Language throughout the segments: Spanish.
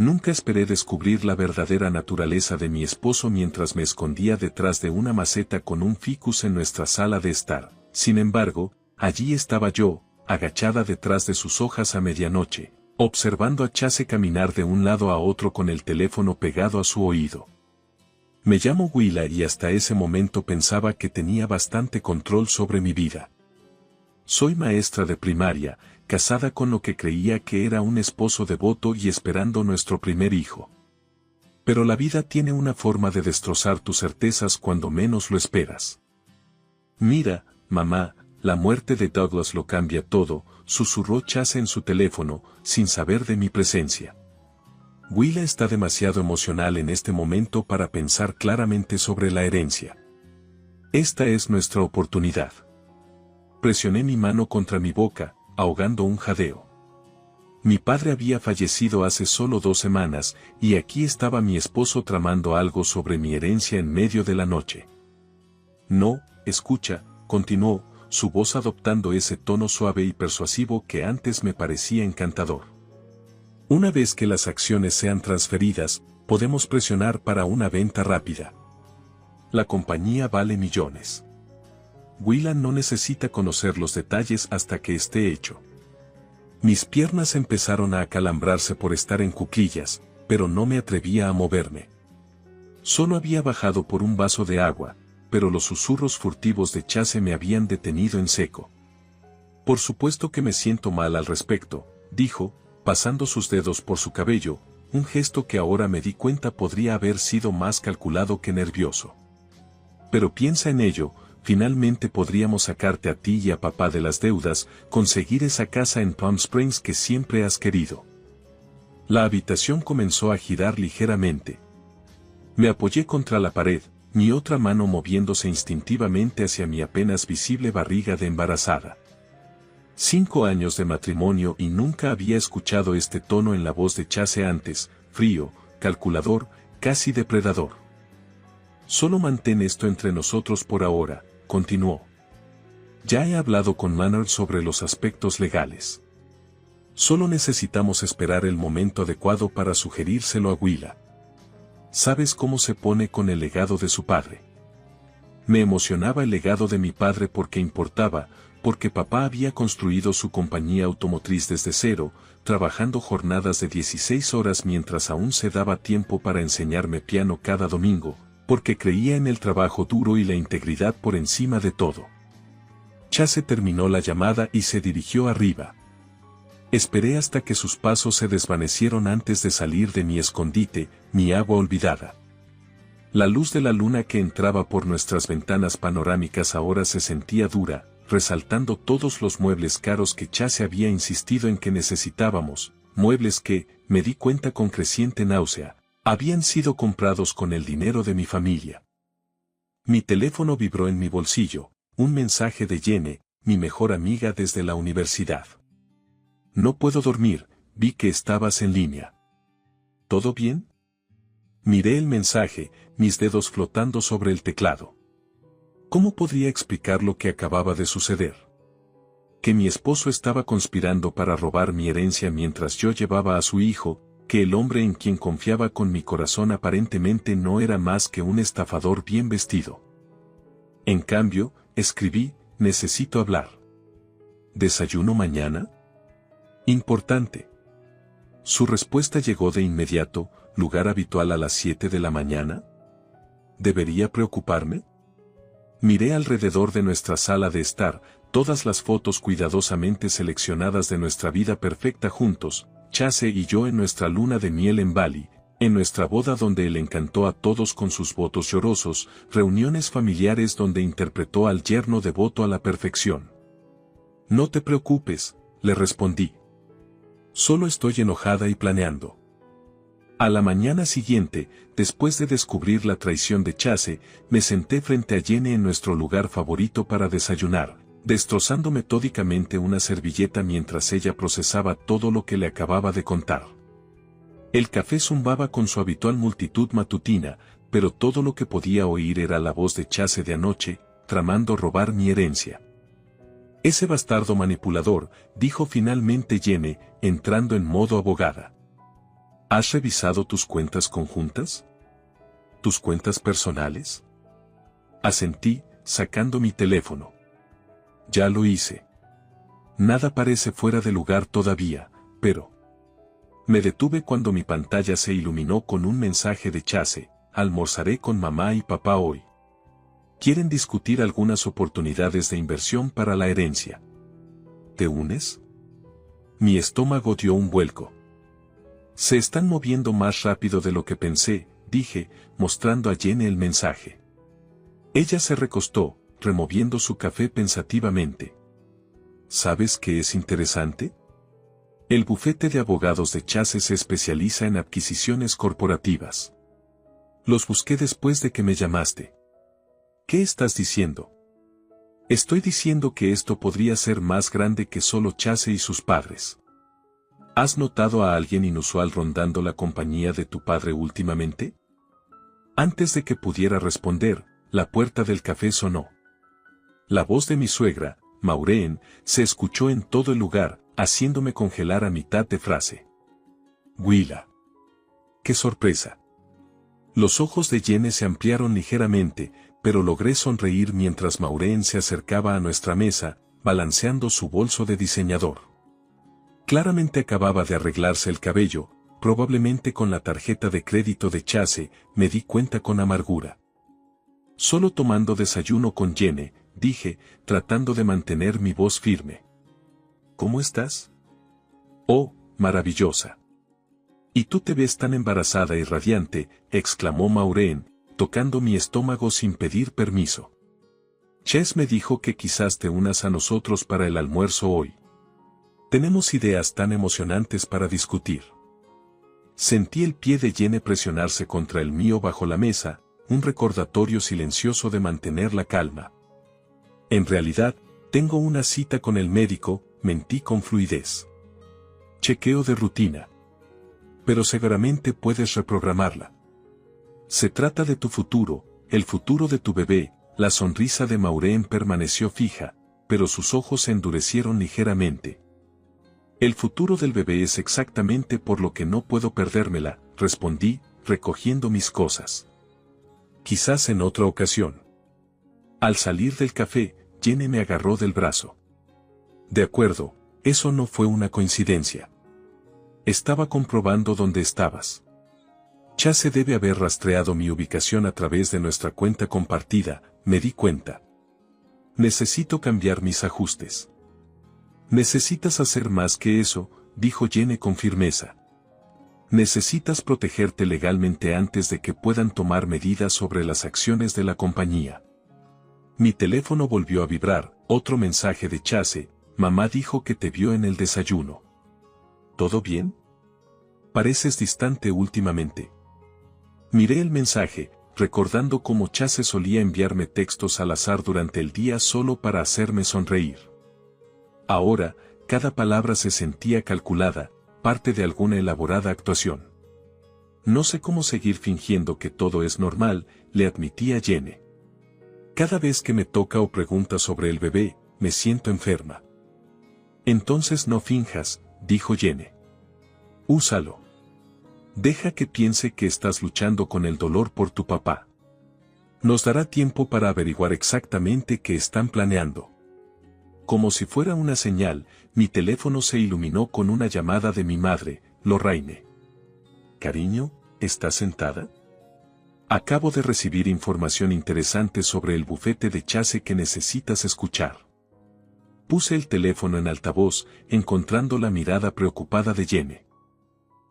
Nunca esperé descubrir la verdadera naturaleza de mi esposo mientras me escondía detrás de una maceta con un ficus en nuestra sala de estar. Sin embargo, allí estaba yo, agachada detrás de sus hojas a medianoche, observando a Chase caminar de un lado a otro con el teléfono pegado a su oído. Me llamo Willa y hasta ese momento pensaba que tenía bastante control sobre mi vida. Soy maestra de primaria, casada con lo que creía que era un esposo devoto y esperando nuestro primer hijo. Pero la vida tiene una forma de destrozar tus certezas cuando menos lo esperas. Mira, mamá, la muerte de Douglas lo cambia todo, susurró Chase en su teléfono, sin saber de mi presencia. Willa está demasiado emocional en este momento para pensar claramente sobre la herencia. Esta es nuestra oportunidad. Presioné mi mano contra mi boca, ahogando un jadeo. Mi padre había fallecido hace solo 2 semanas, y aquí estaba mi esposo tramando algo sobre mi herencia en medio de la noche. No, escucha, continuó, su voz adoptando ese tono suave y persuasivo que antes me parecía encantador. Una vez que las acciones sean transferidas, podemos presionar para una venta rápida. La compañía vale millones. Willa no necesita conocer los detalles hasta que esté hecho. Mis piernas empezaron a acalambrarse por estar en cuclillas, pero no me atrevía a moverme. Solo había bajado por un vaso de agua, pero los susurros furtivos de Chase me habían detenido en seco. Por supuesto que me siento mal al respecto, dijo, pasando sus dedos por su cabello, un gesto que ahora me di cuenta podría haber sido más calculado que nervioso. Pero piensa en ello, finalmente podríamos sacarte a ti y a papá de las deudas, conseguir esa casa en Palm Springs que siempre has querido. La habitación comenzó a girar ligeramente. Me apoyé contra la pared, mi otra mano moviéndose instintivamente hacia mi apenas visible barriga de embarazada. 5 años de matrimonio y nunca había escuchado este tono en la voz de Chase antes, frío, calculador, casi depredador. Solo mantén esto entre nosotros por ahora, continuó. Ya he hablado con Manor sobre los aspectos legales. Solo necesitamos esperar el momento adecuado para sugerírselo a Willa. ¿Sabes cómo se pone con el legado de su padre? Me emocionaba el legado de mi padre porque importaba, porque papá había construido su compañía automotriz desde cero, trabajando jornadas de 16 horas mientras aún se daba tiempo para enseñarme piano cada domingo, porque creía en el trabajo duro y la integridad por encima de todo. Chase terminó la llamada y se dirigió arriba. Esperé hasta que sus pasos se desvanecieron antes de salir de mi escondite, mi agua olvidada. La luz de la luna que entraba por nuestras ventanas panorámicas ahora se sentía dura, resaltando todos los muebles caros que Chase había insistido en que necesitábamos, muebles que, me di cuenta con creciente náusea, habían sido comprados con el dinero de mi familia. Mi teléfono vibró en mi bolsillo, un mensaje de Jenny, mi mejor amiga desde la universidad. No puedo dormir, vi que estabas en línea. ¿Todo bien? Miré el mensaje, mis dedos flotando sobre el teclado. ¿Cómo podría explicar lo que acababa de suceder? Que mi esposo estaba conspirando para robar mi herencia mientras yo llevaba a su hijo, que el hombre en quien confiaba con mi corazón aparentemente no era más que un estafador bien vestido. En cambio, escribí, necesito hablar. ¿Desayuno mañana? Importante. Su respuesta llegó de inmediato, lugar habitual a las 7 de la mañana. ¿Debería preocuparme? Miré alrededor de nuestra sala de estar, todas las fotos cuidadosamente seleccionadas de nuestra vida perfecta juntos, Chase y yo en nuestra luna de miel en Bali, en nuestra boda donde él encantó a todos con sus votos llorosos, reuniones familiares donde interpretó al yerno devoto a la perfección. No te preocupes, le respondí. Solo estoy enojada y planeando. A la mañana siguiente, después de descubrir la traición de Chase, me senté frente a Jenny en nuestro lugar favorito para desayunar, destrozando metódicamente una servilleta mientras ella procesaba todo lo que le acababa de contar. El café zumbaba con su habitual multitud matutina, pero todo lo que podía oír era la voz de Chase de anoche, tramando robar mi herencia. Ese bastardo manipulador, dijo finalmente Jenny, entrando en modo abogada. ¿Has revisado tus cuentas conjuntas? ¿Tus cuentas personales? Asentí, sacando mi teléfono. Ya lo hice. Nada parece fuera de lugar todavía, pero... Me detuve cuando mi pantalla se iluminó con un mensaje de Chase: almorzaré con mamá y papá hoy. Quieren discutir algunas oportunidades de inversión para la herencia. ¿Te unes? Mi estómago dio un vuelco. Se están moviendo más rápido de lo que pensé, dije, mostrando a Jenny el mensaje. Ella se recostó, removiendo su café pensativamente. ¿Sabes qué es interesante? El bufete de abogados de Chase se especializa en adquisiciones corporativas. Los busqué después de que me llamaste. ¿Qué estás diciendo? Estoy diciendo que esto podría ser más grande que solo Chase y sus padres. ¿Has notado a alguien inusual rondando la compañía de tu padre últimamente? Antes de que pudiera responder, la puerta del café sonó. La voz de mi suegra, Maureen, se escuchó en todo el lugar, haciéndome congelar a mitad de frase. Willa. ¡Qué sorpresa! Los ojos de Jenny se ampliaron ligeramente, pero logré sonreír mientras Maureen se acercaba a nuestra mesa, balanceando su bolso de diseñador. Claramente acababa de arreglarse el cabello, probablemente con la tarjeta de crédito de Chase, me di cuenta con amargura. Solo tomando desayuno con Jenny, dije, tratando de mantener mi voz firme. ¿Cómo estás? Oh, maravillosa. Y tú te ves tan embarazada y radiante, exclamó Maureen, tocando mi estómago sin pedir permiso. Ches me dijo que quizás te unas a nosotros para el almuerzo hoy. Tenemos ideas tan emocionantes para discutir. Sentí el pie de Jenny presionarse contra el mío bajo la mesa, un recordatorio silencioso de mantener la calma. En realidad, tengo una cita con el médico, mentí con fluidez. Chequeo de rutina. Pero seguramente puedes reprogramarla. Se trata de tu futuro, el futuro de tu bebé. La sonrisa de Maureen permaneció fija, pero sus ojos se endurecieron ligeramente. El futuro del bebé es exactamente por lo que no puedo perdérmela, respondí, recogiendo mis cosas. Quizás en otra ocasión. Al salir del café, Jenny me agarró del brazo. De acuerdo, eso no fue una coincidencia. Estaba comprobando dónde estabas. Chase debe haber rastreado mi ubicación a través de nuestra cuenta compartida, me di cuenta. Necesito cambiar mis ajustes. Necesitas hacer más que eso, dijo Jenny con firmeza. Necesitas protegerte legalmente antes de que puedan tomar medidas sobre las acciones de la compañía. Mi teléfono volvió a vibrar, otro mensaje de Chase: mamá dijo que te vio en el desayuno. ¿Todo bien? Pareces distante últimamente. Miré el mensaje, recordando cómo Chase solía enviarme textos al azar durante el día solo para hacerme sonreír. Ahora, cada palabra se sentía calculada, parte de alguna elaborada actuación. No sé cómo seguir fingiendo que todo es normal, le admití a Jenny. Cada vez que me toca o pregunta sobre el bebé, me siento enferma. Entonces no finjas, dijo Jenny. Úsalo. Deja que piense que estás luchando con el dolor por tu papá. Nos dará tiempo para averiguar exactamente qué están planeando. Como si fuera una señal, mi teléfono se iluminó con una llamada de mi madre, Lorraine. Cariño, ¿estás sentada? Acabo de recibir información interesante sobre el bufete de Chase que necesitas escuchar. Puse el teléfono en altavoz, encontrando la mirada preocupada de Jenny.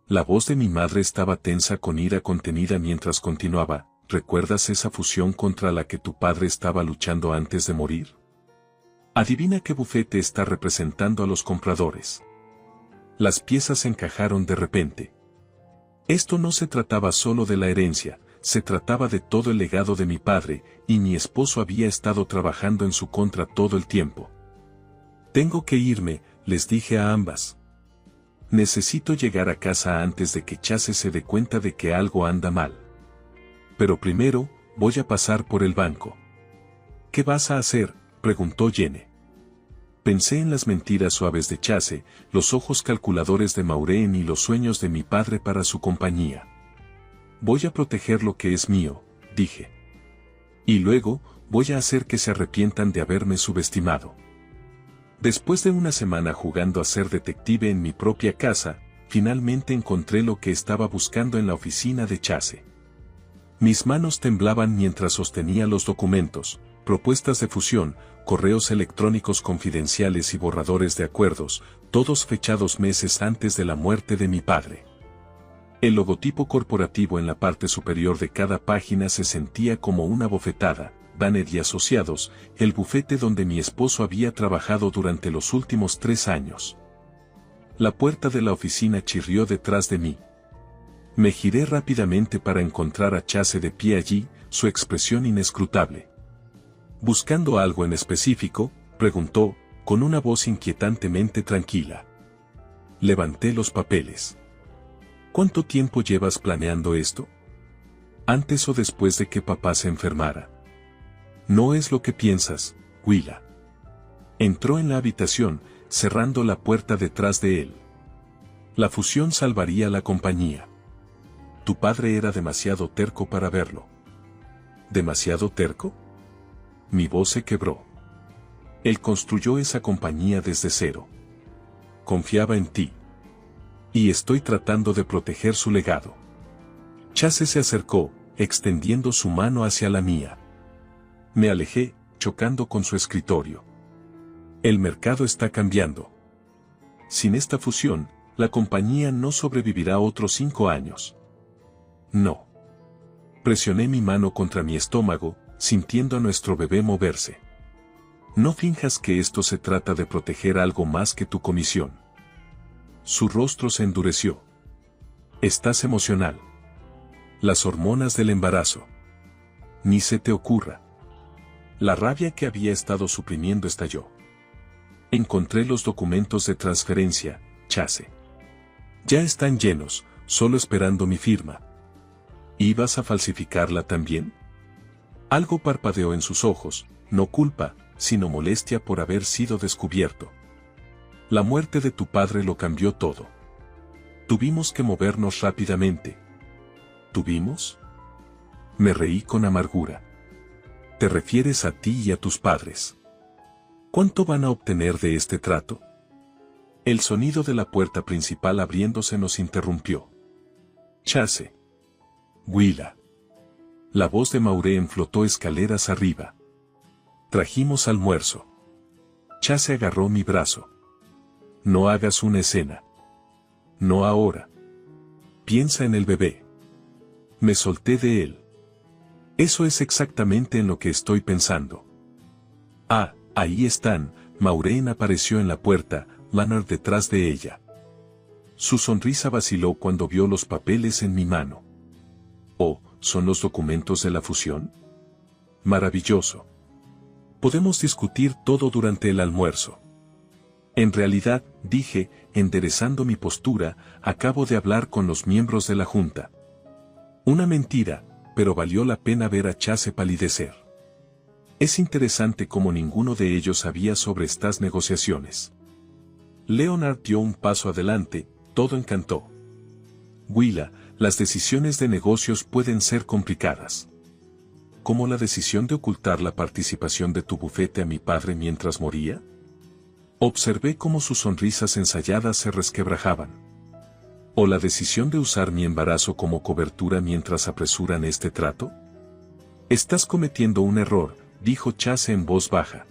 La voz de mi madre estaba tensa con ira contenida mientras continuaba. ¿Recuerdas esa fusión contra la que tu padre estaba luchando antes de morir? Adivina qué bufete está representando a los compradores. Las piezas encajaron de repente. Esto no se trataba solo de la herencia, se trataba de todo el legado de mi padre, y mi esposo había estado trabajando en su contra todo el tiempo. Tengo que irme, les dije a ambas. Necesito llegar a casa antes de que Chase se dé cuenta de que algo anda mal. Pero primero, voy a pasar por el banco. ¿Qué vas a hacer?, preguntó Jenny. Pensé en las mentiras suaves de Chase, los ojos calculadores de Maureen y los sueños de mi padre para su compañía. Voy a proteger lo que es mío, dije. Y luego, voy a hacer que se arrepientan de haberme subestimado. Después de una semana jugando a ser detective en mi propia casa, finalmente encontré lo que estaba buscando en la oficina de Chase. Mis manos temblaban mientras sostenía los documentos, propuestas de fusión, correos electrónicos confidenciales y borradores de acuerdos, todos fechados meses antes de la muerte de mi padre. El logotipo corporativo en la parte superior de cada página se sentía como una bofetada. Banner y Asociados, el bufete donde mi esposo había trabajado durante los últimos 3 años. La puerta de la oficina chirrió detrás de mí. Me giré rápidamente para encontrar a Chase de pie allí, su expresión inescrutable. ¿Buscando algo en específico?, preguntó, con una voz inquietantemente tranquila. Levanté los papeles. ¿Cuánto tiempo llevas planeando esto? ¿Antes o después de que papá se enfermara? No es lo que piensas, Willa. Entró en la habitación, cerrando la puerta detrás de él. La fusión salvaría la compañía. Tu padre era demasiado terco para verlo. ¿Demasiado terco? Mi voz se quebró. Él construyó esa compañía desde cero. Confiaba en ti. Y estoy tratando de proteger su legado. Chase se acercó, extendiendo su mano hacia la mía. Me alejé, chocando con su escritorio. El mercado está cambiando. Sin esta fusión, la compañía no sobrevivirá otros 5 años. No. Presioné mi mano contra mi estómago, sintiendo a nuestro bebé moverse. No finjas que esto se trata de proteger algo más que tu comisión. Su rostro se endureció. Estás emocional. Las hormonas del embarazo. Ni se te ocurra. La rabia que había estado suprimiendo estalló. Encontré los documentos de transferencia, Chase. Ya están llenos, solo esperando mi firma. ¿Ibas a falsificarla también? Algo parpadeó en sus ojos, no culpa, sino molestia por haber sido descubierto. La muerte de tu padre lo cambió todo. Tuvimos que movernos rápidamente. ¿Tuvimos? Me reí con amargura. Te refieres a ti y a tus padres. ¿Cuánto van a obtener de este trato? El sonido de la puerta principal abriéndose nos interrumpió. Chase. Willa. La voz de Maureen flotó escaleras arriba. Trajimos almuerzo. Chase agarró mi brazo. No hagas una escena. No ahora. Piensa en el bebé. Me solté de él. Eso es exactamente en lo que estoy pensando. Ah, ahí están. Maureen apareció en la puerta, Leonard detrás de ella. Su sonrisa vaciló cuando vio los papeles en mi mano. Oh, ¿son los documentos de la fusión? Maravilloso. Podemos discutir todo durante el almuerzo. En realidad, dije, enderezando mi postura, acabo de hablar con los miembros de la junta. Una mentira, pero valió la pena ver a Chase palidecer. Es interesante cómo ninguno de ellos sabía sobre estas negociaciones. Leonard dio un paso adelante, todo encantó. Willa, las decisiones de negocios pueden ser complicadas. ¿Como la decisión de ocultar la participación de tu bufete a mi padre mientras moría? Observé cómo sus sonrisas ensayadas se resquebrajaban. ¿O la decisión de usar mi embarazo como cobertura mientras apresuran este trato? Estás cometiendo un error, dijo Chase en voz baja.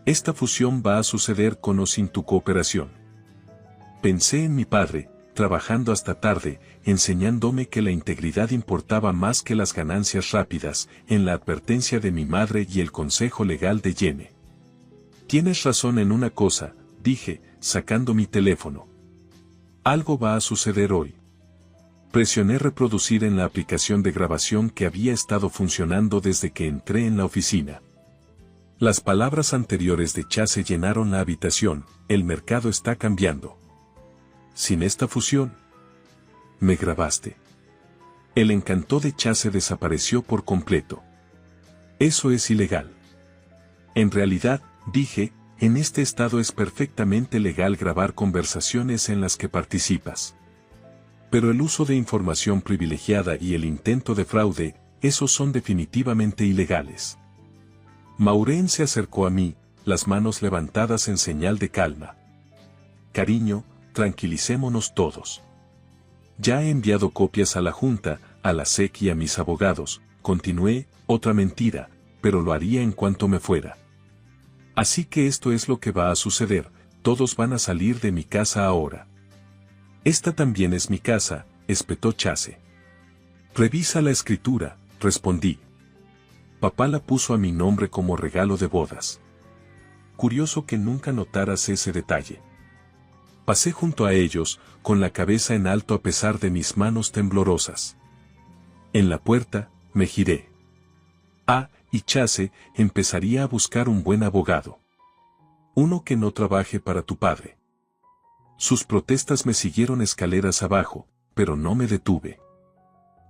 Esta fusión va a suceder con o sin tu cooperación. Pensé en mi padre, trabajando hasta tarde, enseñándome que la integridad importaba más que las ganancias rápidas, en la advertencia de mi madre y el consejo legal de Yene. Tienes razón en una cosa, dije, sacando mi teléfono. Algo va a suceder hoy. Presioné reproducir en la aplicación de grabación que había estado funcionando desde que entré en la oficina. Las palabras anteriores de Chase llenaron la habitación, el mercado está cambiando. Sin esta fusión. Me grabaste. El encanto de Chase desapareció por completo. Eso es ilegal. En realidad, dije, en este estado es perfectamente legal grabar conversaciones en las que participas. Pero el uso de información privilegiada y el intento de fraude, esos son definitivamente ilegales. Maureen se acercó a mí, las manos levantadas en señal de calma. Cariño, tranquilicémonos todos. Ya he enviado copias a la Junta, a la SEC y a mis abogados, continué, otra mentira, pero lo haría en cuanto me fuera. Así que esto es lo que va a suceder, todos van a salir de mi casa ahora. Esta también es mi casa, espetó Chase. Revisa la escritura, respondí. Papá la puso a mi nombre como regalo de bodas. Curioso que nunca notaras ese detalle. Pasé junto a ellos, con la cabeza en alto a pesar de mis manos temblorosas. En la puerta, me giré. Y Chase empezaría a buscar un buen abogado. Uno que no trabaje para tu padre. Sus protestas me siguieron escaleras abajo, pero no me detuve.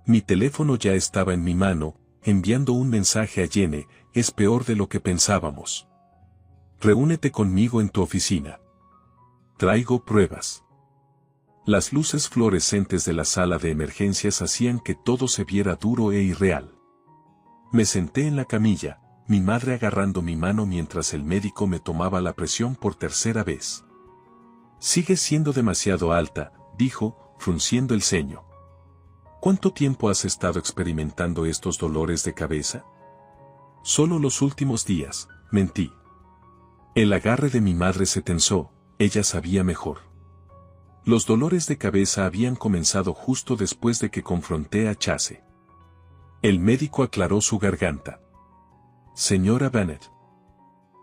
Mi teléfono ya estaba en mi mano, enviando un mensaje a Jenny, es peor de lo que pensábamos. Reúnete conmigo en tu oficina. Traigo pruebas. Las luces fluorescentes de la sala de emergencias hacían que todo se viera duro e irreal. Me senté en la camilla, mi madre agarrando mi mano mientras el médico me tomaba la presión por tercera vez. Sigues siendo demasiado alta, dijo, frunciendo el ceño. ¿Cuánto tiempo has estado experimentando estos dolores de cabeza? Solo los últimos días, mentí. El agarre de mi madre se tensó, ella sabía mejor. Los dolores de cabeza habían comenzado justo después de que confronté a Chase. El médico aclaró su garganta. Señora Bennett.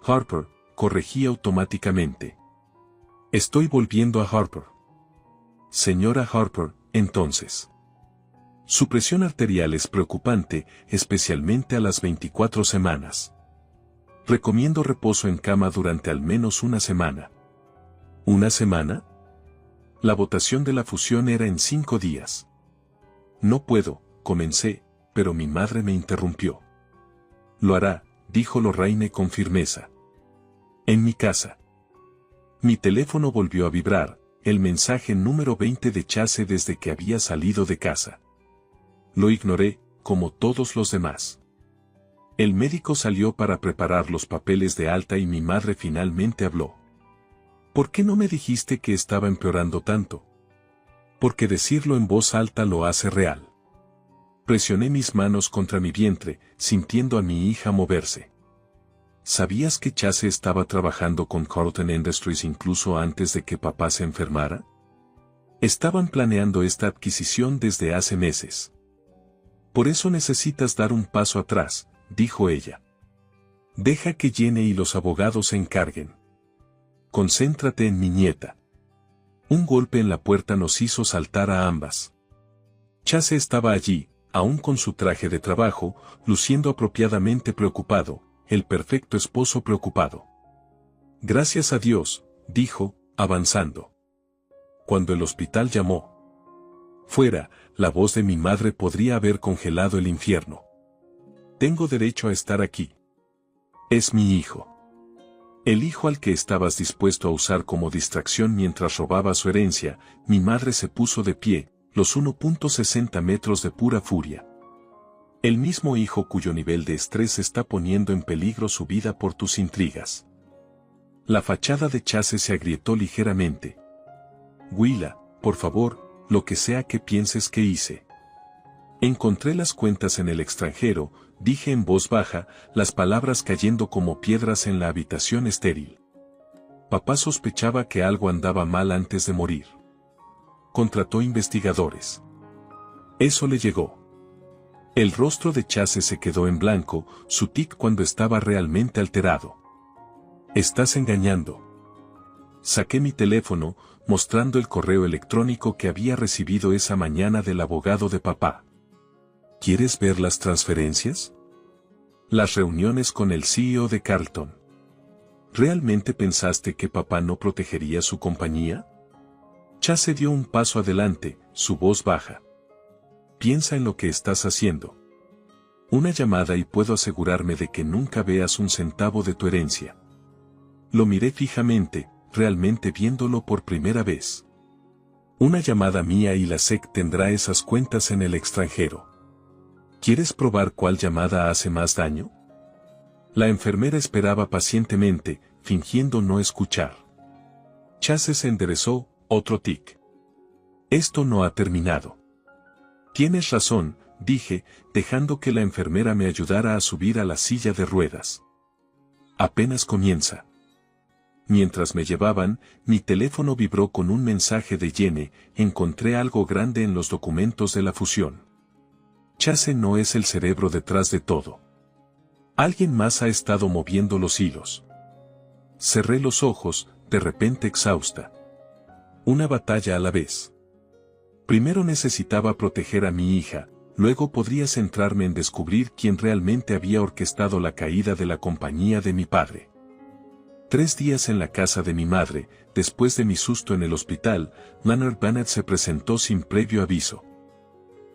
Harper, corregí automáticamente. Estoy volviendo a Harper. Señora Harper, entonces. Su presión arterial es preocupante, especialmente a las 24 semanas. Recomiendo reposo en cama durante al menos una semana. ¿Una semana? La votación de la fusión era en 5 días. No puedo, comencé, pero mi madre me interrumpió. Lo hará, dijo Lorraine con firmeza. En mi casa. Mi teléfono volvió a vibrar, el mensaje número 20 de Chase desde que había salido de casa. Lo ignoré, como todos los demás. El médico salió para preparar los papeles de alta y mi madre finalmente habló. ¿Por qué no me dijiste que estaba empeorando tanto? Porque decirlo en voz alta lo hace real. Presioné mis manos contra mi vientre, sintiendo a mi hija moverse. ¿Sabías que Chase estaba trabajando con Carlton Industries incluso antes de que papá se enfermara? Estaban planeando esta adquisición desde hace meses. Por eso necesitas dar un paso atrás, dijo ella. Deja que Jenny y los abogados se encarguen. Concéntrate en mi nieta. Un golpe en la puerta nos hizo saltar a ambas. Chase estaba allí, aún con su traje de trabajo, luciendo apropiadamente preocupado, el perfecto esposo preocupado. Gracias a Dios, dijo, avanzando. Cuando el hospital llamó. Fuera, la voz de mi madre podría haber congelado el infierno. Tengo derecho a estar aquí. Es mi hijo. El hijo al que estabas dispuesto a usar como distracción mientras robaba su herencia. Mi madre se puso de pie, los 1.60 metros de pura furia. El mismo hijo cuyo nivel de estrés está poniendo en peligro su vida por tus intrigas. La fachada de Chase se agrietó ligeramente. Willa, por favor, lo que sea que pienses que hice. Encontré las cuentas en el extranjero, dije en voz baja, las palabras cayendo como piedras en la habitación estéril. Papá sospechaba que algo andaba mal antes de morir. Contrató investigadores. Eso le llegó. El rostro de Chase se quedó en blanco, su tic cuando estaba realmente alterado. Estás engañando. Saqué mi teléfono, mostrando el correo electrónico que había recibido esa mañana del abogado de papá. ¿Quieres ver las transferencias? Las reuniones con el CEO de Carlton. ¿Realmente pensaste que papá no protegería su compañía? Chase dio un paso adelante, su voz baja. Piensa en lo que estás haciendo. Una llamada y puedo asegurarme de que nunca veas un centavo de tu herencia. Lo miré fijamente, realmente viéndolo por primera vez. Una llamada mía y la SEC tendrá esas cuentas en el extranjero. ¿Quieres probar cuál llamada hace más daño? La enfermera esperaba pacientemente, fingiendo no escuchar. Chase se enderezó, otro tic. Esto no ha terminado. Tienes razón, dije, dejando que la enfermera me ayudara a subir a la silla de ruedas. Apenas comienza. Mientras me llevaban, mi teléfono vibró con un mensaje de Jenny. Encontré algo grande en los documentos de la fusión. Chase no es el cerebro detrás de todo. Alguien más ha estado moviendo los hilos. Cerré los ojos, de repente exhausta. Una batalla a la vez. Primero necesitaba proteger a mi hija, luego podría centrarme en descubrir quién realmente había orquestado la caída de la compañía de mi padre. 3 días en la casa de mi madre, después de mi susto en el hospital, Leonard Bennett se presentó sin previo aviso.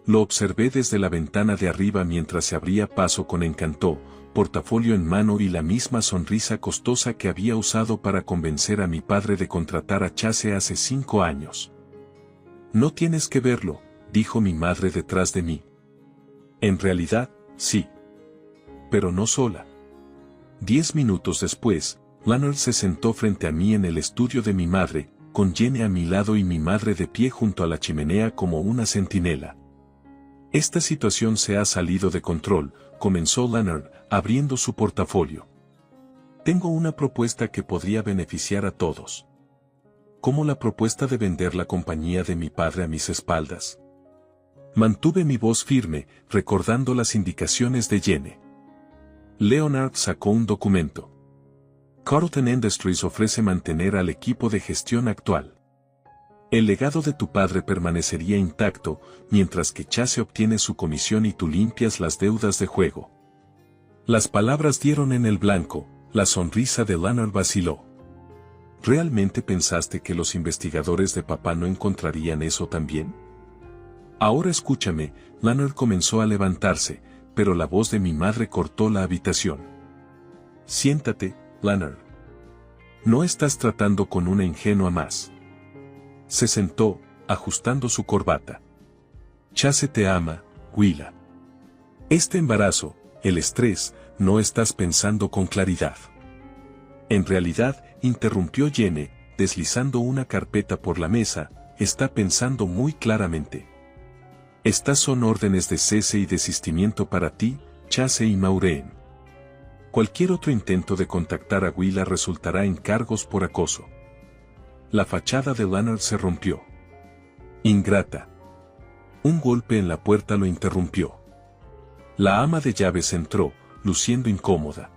Lo observé desde la ventana de arriba mientras se abría paso con encanto, portafolio en mano y la misma sonrisa costosa que había usado para convencer a mi padre de contratar a Chase hace 5 años. No tienes que verlo, dijo mi madre detrás de mí. En realidad, sí. Pero no sola. 10 minutos después, Leonard se sentó frente a mí en el estudio de mi madre, con Jenny a mi lado y mi madre de pie junto a la chimenea como una centinela. Esta situación se ha salido de control, comenzó Leonard, abriendo su portafolio. Tengo una propuesta que podría beneficiar a todos. ¿Cómo la propuesta de vender la compañía de mi padre a mis espaldas? Mantuve mi voz firme, recordando las indicaciones de Jenny. Leonard sacó un documento. Carlton Industries ofrece mantener al equipo de gestión actual. El legado de tu padre permanecería intacto, mientras que Chase obtiene su comisión y tú limpias las deudas de juego. Las palabras dieron en el blanco, la sonrisa de Leonard vaciló. ¿Realmente pensaste que los investigadores de papá no encontrarían eso también? Ahora escúchame, Leonard comenzó a levantarse, pero la voz de mi madre cortó la habitación. Siéntate, Leonard. No estás tratando con una ingenua más. Se sentó, ajustando su corbata. Chase te ama, Willa. Este embarazo, el estrés, no estás pensando con claridad. En realidad, interrumpió Jenny, deslizando una carpeta por la mesa, está pensando muy claramente. Estas son órdenes de cese y desistimiento para ti, Chase y Maureen. Cualquier otro intento de contactar a Willa resultará en cargos por acoso. La fachada de Leonard se rompió. Ingrata. Un golpe en la puerta lo interrumpió. La ama de llaves entró, luciendo incómoda.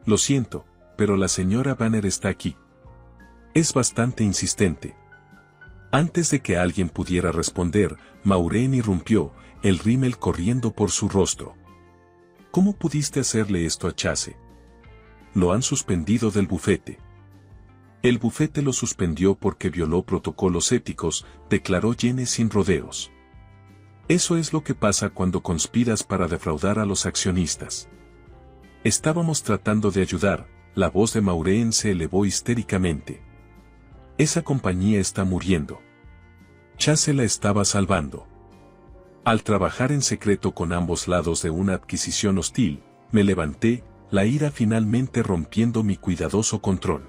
Lo siento, pero la señora Banner está aquí. Es bastante insistente. Antes de que alguien pudiera responder, Maureen irrumpió, el rímel corriendo por su rostro. ¿Cómo pudiste hacerle esto a Chase? Lo han suspendido del bufete. El bufete lo suspendió porque violó protocolos éticos, declaró Jenny sin rodeos. Eso es lo que pasa cuando conspiras para defraudar a los accionistas. Estábamos tratando de ayudar, la voz de Maureen se elevó histéricamente. Esa compañía está muriendo. Chase la estaba salvando. Al trabajar en secreto con ambos lados de una adquisición hostil, me levanté, la ira finalmente rompiendo mi cuidadoso control.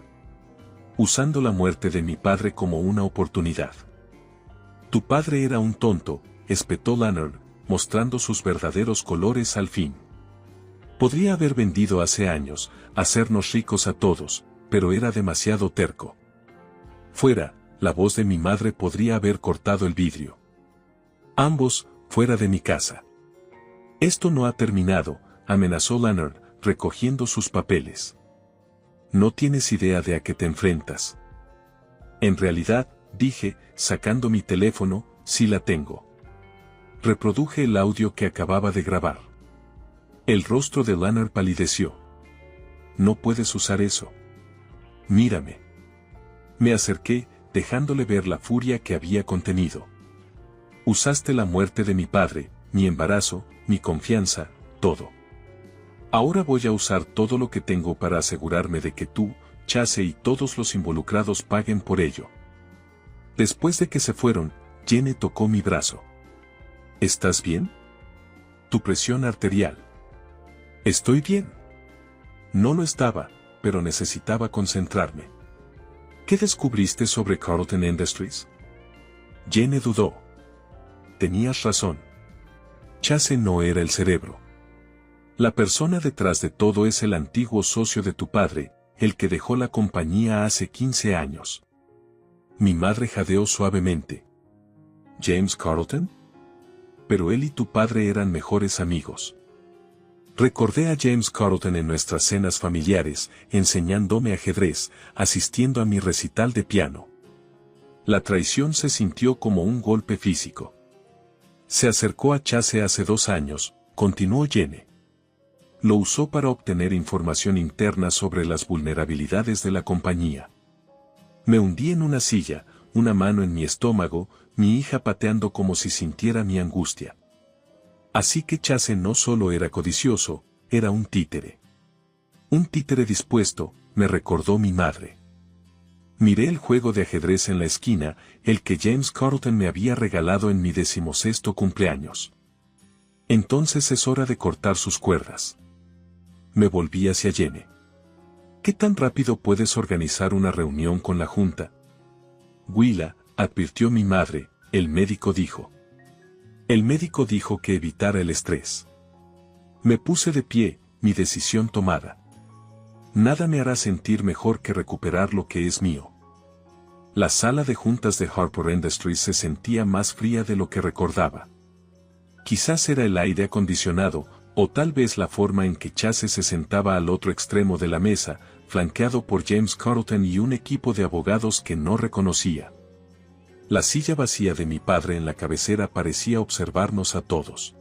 Usando la muerte de mi padre como una oportunidad. Tu padre era un tonto, espetó Leonard, mostrando sus verdaderos colores al fin. Podría haber vendido hace años, hacernos ricos a todos, pero era demasiado terco. Fuera, la voz de mi madre podría haber cortado el vidrio. Ambos, fuera de mi casa. Esto no ha terminado, amenazó Leonard, recogiendo sus papeles. No tienes idea de a qué te enfrentas. En realidad, dije, sacando mi teléfono, sí la tengo. Reproduje el audio que acababa de grabar. El rostro de Leonard palideció. No puedes usar eso. Mírame. Me acerqué, dejándole ver la furia que había contenido. Usaste la muerte de mi padre, mi embarazo, mi confianza, todo. Ahora voy a usar todo lo que tengo para asegurarme de que tú, Chase y todos los involucrados paguen por ello. Después de que se fueron, Jenny tocó mi brazo. ¿Estás bien? Tu presión arterial. Estoy bien. No lo estaba, pero necesitaba concentrarme. ¿Qué descubriste sobre Carlton Industries? Jenny dudó. Tenías razón. Chase no era el cerebro. La persona detrás de todo es el antiguo socio de tu padre, el que dejó la compañía hace 15 años. Mi madre jadeó suavemente. ¿James Carlton? Pero él y tu padre eran mejores amigos. Recordé a James Carlton en nuestras cenas familiares, enseñándome ajedrez, asistiendo a mi recital de piano. La traición se sintió como un golpe físico. Se acercó a Chase hace 2 años, continuó Jenny. Lo usó para obtener información interna sobre las vulnerabilidades de la compañía. Me hundí en una silla, una mano en mi estómago, mi hija pateando como si sintiera mi angustia. Así que Chase no solo era codicioso, era un títere. Un títere dispuesto, me recordó mi madre. Miré el juego de ajedrez en la esquina, el que James Carlton me había regalado en mi 16º cumpleaños. Entonces es hora de cortar sus cuerdas. Me volví hacia Jenny. ¿Qué tan rápido puedes organizar una reunión con la junta? Willa, advirtió mi madre, el médico dijo. El médico dijo que evitara el estrés. Me puse de pie, mi decisión tomada. Nada me hará sentir mejor que recuperar lo que es mío. La sala de juntas de Harper Industries se sentía más fría de lo que recordaba. Quizás era el aire acondicionado, o tal vez la forma en que Chase se sentaba al otro extremo de la mesa, flanqueado por James Carlton y un equipo de abogados que no reconocía. La silla vacía de mi padre en la cabecera parecía observarnos a todos.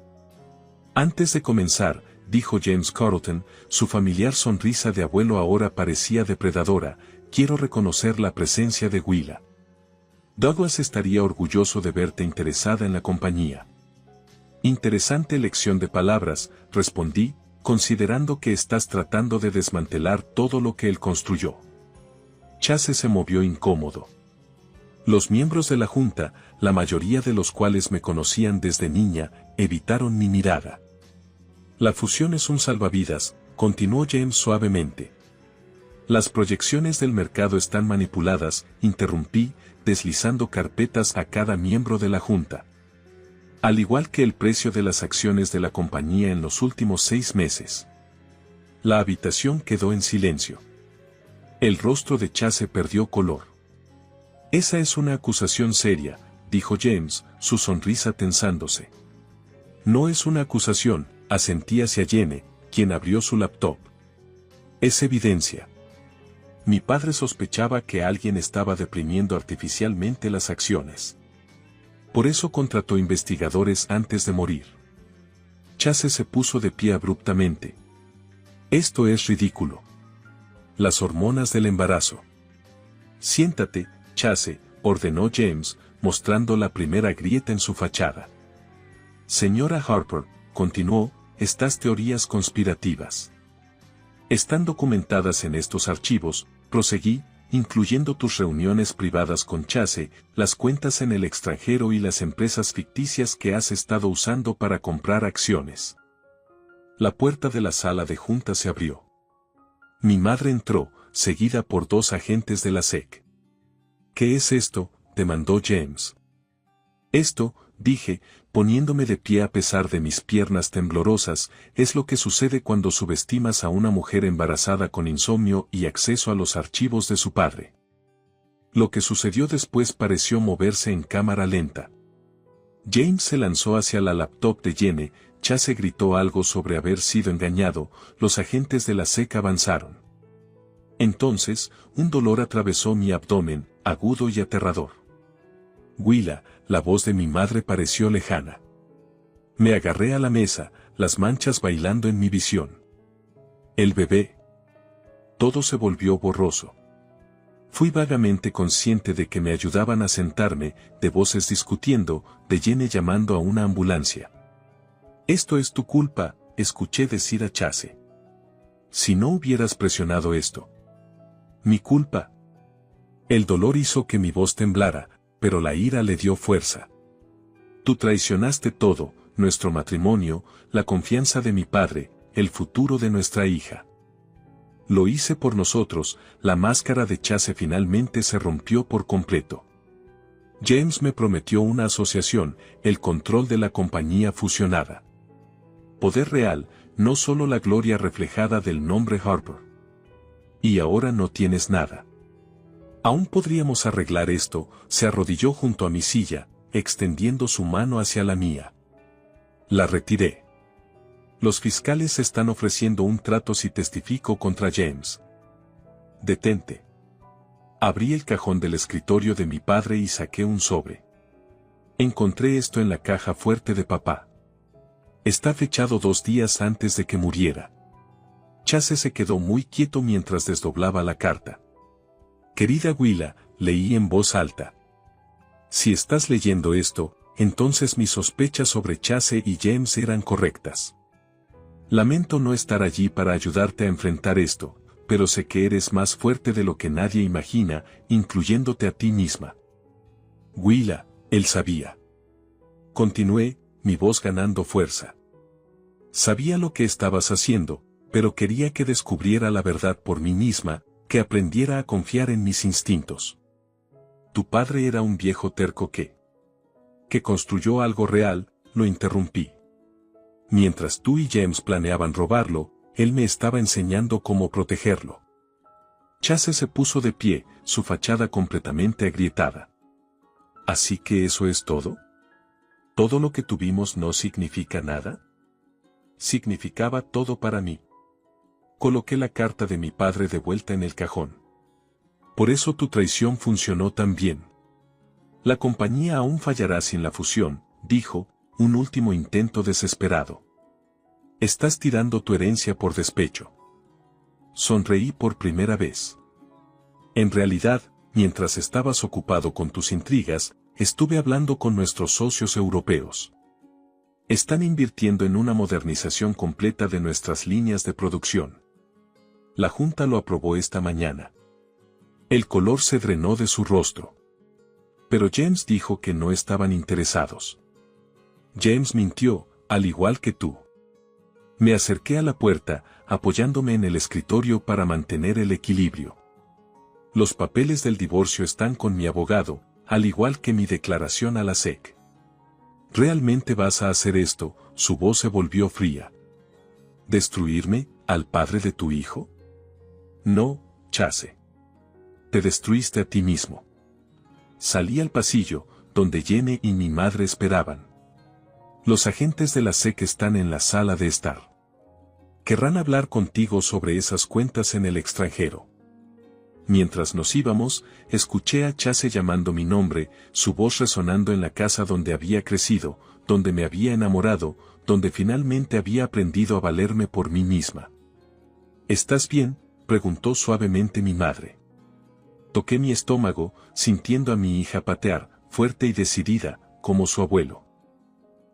Antes de comenzar, dijo James Carlton, su familiar sonrisa de abuelo ahora parecía depredadora, quiero reconocer la presencia de Willa. Douglas estaría orgulloso de verte interesada en la compañía. Interesante elección de palabras, respondí, considerando que estás tratando de desmantelar todo lo que él construyó. Chase se movió incómodo. Los miembros de la junta, la mayoría de los cuales me conocían desde niña, evitaron mi mirada. La fusión es un salvavidas, continuó James suavemente. Las proyecciones del mercado están manipuladas, interrumpí, deslizando carpetas a cada miembro de la junta. Al igual que el precio de las acciones de la compañía en los últimos 6 meses. La habitación quedó en silencio. El rostro de Chase perdió color. Esa es una acusación seria, dijo James, su sonrisa tensándose. No es una acusación, asentí hacia Jenny, quien abrió su laptop. Es evidencia. Mi padre sospechaba que alguien estaba deprimiendo artificialmente las acciones. Por eso contrató investigadores antes de morir. Chase se puso de pie abruptamente. Esto es ridículo. Las hormonas del embarazo. Siéntate, Chase, ordenó James, mostrando la primera grieta en su fachada. Señora Harper, continuó, estas teorías conspirativas están documentadas en estos archivos, proseguí, incluyendo tus reuniones privadas con Chase, las cuentas en el extranjero y las empresas ficticias que has estado usando para comprar acciones. La puerta de la sala de junta se abrió. Mi madre entró, seguida por 2 agentes de la SEC. ¿Qué es esto?, demandó James. Esto, dije, poniéndome de pie a pesar de mis piernas temblorosas, es lo que sucede cuando subestimas a una mujer embarazada con insomnio y acceso a los archivos de su padre. Lo que sucedió después pareció moverse en cámara lenta. James se lanzó hacia la laptop de Jenny, Chase gritó algo sobre haber sido engañado, los agentes de la SEC avanzaron. Entonces, un dolor atravesó mi abdomen, agudo y aterrador. Willa, la voz de mi madre pareció lejana. Me agarré a la mesa, las manchas bailando en mi visión. El bebé. Todo se volvió borroso. Fui vagamente consciente de que me ayudaban a sentarme, de voces discutiendo, de Jenny llamando a una ambulancia. Esto es tu culpa, escuché decir a Chase. Si no hubieras presionado esto. Mi culpa. El dolor hizo que mi voz temblara, pero la ira le dio fuerza. Tú traicionaste todo, nuestro matrimonio, la confianza de mi padre, el futuro de nuestra hija. Lo hice por nosotros. La máscara de Chase finalmente se rompió por completo. James me prometió una asociación, el control de la compañía fusionada. Poder real, no solo la gloria reflejada del nombre Harper. Y ahora no tienes nada. Aún podríamos arreglar esto. Se arrodilló junto a mi silla, extendiendo su mano hacia la mía. La retiré. Los fiscales están ofreciendo un trato si testifico contra James. Detente. Abrí el cajón del escritorio de mi padre y saqué un sobre. Encontré esto en la caja fuerte de papá. Está fechado 2 días antes de que muriera. Chase se quedó muy quieto mientras desdoblaba la carta. Querida Willa, leí en voz alta. Si estás leyendo esto, entonces mis sospechas sobre Chase y James eran correctas. Lamento no estar allí para ayudarte a enfrentar esto, pero sé que eres más fuerte de lo que nadie imagina, incluyéndote a ti misma. Willa, él sabía. Continué, mi voz ganando fuerza. Sabía lo que estabas haciendo, pero quería que descubriera la verdad por mí misma, que aprendiera a confiar en mis instintos. Tu padre era un viejo terco que construyó algo real. Lo interrumpí. Mientras tú y James planeaban robarlo, él me estaba enseñando cómo protegerlo. Chase se puso de pie, su fachada completamente agrietada. ¿Así que eso es todo? ¿Todo lo que tuvimos no significa nada? Significaba todo para mí. Coloqué la carta de mi padre de vuelta en el cajón. Por eso tu traición funcionó tan bien. La compañía aún fallará sin la fusión, dijo, un último intento desesperado. Estás tirando tu herencia por despecho. Sonreí por primera vez. En realidad, mientras estabas ocupado con tus intrigas, estuve hablando con nuestros socios europeos. Están invirtiendo en una modernización completa de nuestras líneas de producción. La Junta lo aprobó esta mañana. El color se drenó de su rostro. Pero James dijo que no estaban interesados. James mintió, al igual que tú. Me acerqué a la puerta, apoyándome en el escritorio para mantener el equilibrio. Los papeles del divorcio están con mi abogado, al igual que mi declaración a la SEC. ¿Realmente vas a hacer esto? Su voz se volvió fría. ¿Destruirme, al padre de tu hijo? No, Chase. Te destruiste a ti mismo. Salí al pasillo, donde Jenny y mi madre esperaban. Los agentes de la SEC están en la sala de estar. Querrán hablar contigo sobre esas cuentas en el extranjero. Mientras nos íbamos, escuché a Chase llamando mi nombre, su voz resonando en la casa donde había crecido, donde me había enamorado, donde finalmente había aprendido a valerme por mí misma. ¿Estás bien?, preguntó suavemente mi madre. Toqué mi estómago, sintiendo a mi hija patear, fuerte y decidida, como su abuelo.